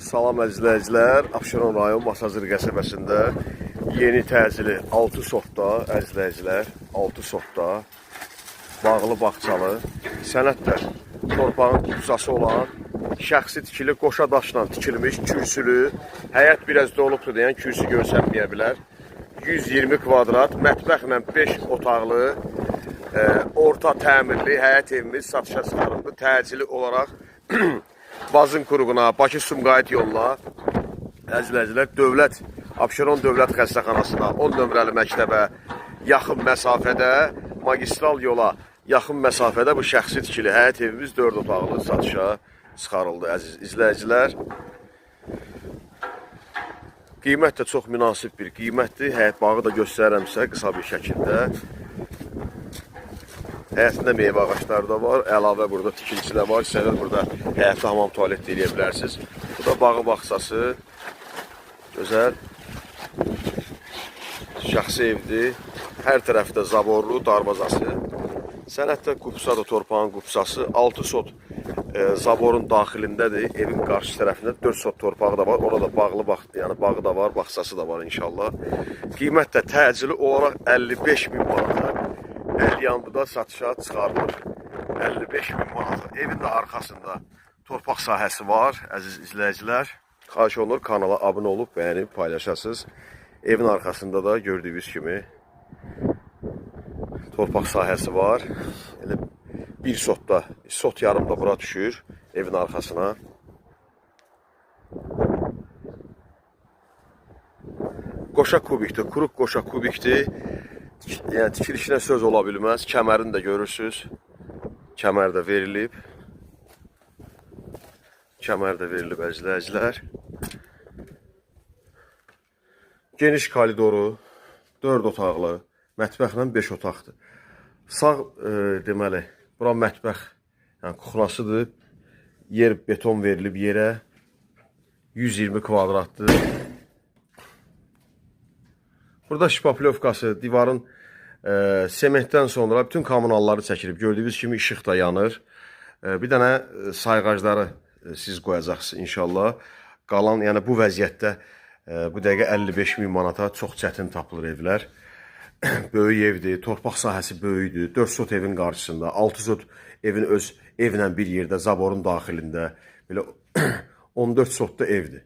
Salam əzizləyicilər, Abşeron rayon Masazır qəsəbəsində yeni təcili 6 sotda, əzizləyicilər, 6 sotda bağlı bağçalı, sənətlə torpağın qüdsası olan, şəxsi tikili qoşa daşla tikilmiş, kürsülü, həyət biraz dolubdur deyən kürsü görsənməyə bilər. 120 kvadrat, mətbəxlə 5 otaqlı, orta təmirli həyət evimiz satışa çıxarıldı. Təcili olaraq Bazın Quruğuna, Bakı Sumqayıt yoluna, əzizləyicilər, Dövlət, Abşeron Dövlət Xəstəxanasına, 10 nömrəli məktəbə yaxın məsafədə, magistral yola yaxın məsafədə bu şəxsi tikili həyət evimiz 4 otaqlı satışa çıxarıldı, əziz izləyicilər. Qiymət də çox münasib bir qiymətdir. Həyət bağı da göstərərəmsə qısa bir şəkildə. Həyətində meyvə ağaçları da var. Əlavə burada tikilisi də var. İstəsəniz burada həyətdə hamam tualet eləyə bilərsiniz. Bu da bağı bağçası. Gözəl. Şəxsi evdir. Hər tərəfdə zaborlu darvazası. Sənətdə qupsadır, torpağın qupsası. 6 sot zaborun daxilindədir. Evin qarşı tərəfində 4 sot torpağı da var. Orada bağlı yəni bağı da var, bağçası da var inşallah. Qiymət də təcili olaraq 55.000 manata. Əlyandıda satışa çıxarılır. 55.000 manata. Evin də arxasında torpaq sahəsi var, əziz izləyicilər. Xahiş olunur, kanala abunə olub, bəyənib, paylaşasınız. Evin arxasında da gördüyünüz kimi torpaq sahəsi var. Elə bir sotda, sot yarımda bura düşür, evin arxasına. Qoşa kubikdir, quruq qoşa kubikdir. Yəni tikilişinə söz ola bilməz. Kəmərini də görürsünüz. Kəmər də verilib. Kəmər də verilib əzizləyicilər. Geniş koridoru, 4 otaqlı, mətbəxlə 5 otaqdır. Sağ deməli, bura mətbəx, yəni kuxnasıdır. Yer beton verilib yerə. 120 kvadratdır. Burada şipaplyovkası, divarın sementdən sonra bütün kommunalları çəkilib. Gördüyünüz kimi işıq da yanır. Bir dənə sayğacları siz qoyacaqsınız inşallah. Qalan, yəni bu vəziyyətdə bu dəqiqə 55.000 manata çox çətin tapılır evlər. Böyük evdir, torpaq sahəsi böyükdür. 4 sot evin qarşısında, 6 sot evin öz evlə bir yerdə, zaborun daxilində. Belə 14 sotda evdir.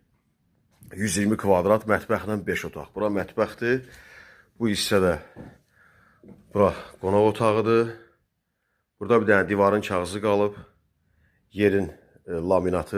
120 kvadrat, mətbəxlə 5 otaq. Bura mətbəxdir. Bu hissədə bura qonaq otağıdır. Burada bir dənə divarın kağızı qalıb. Yerin laminatı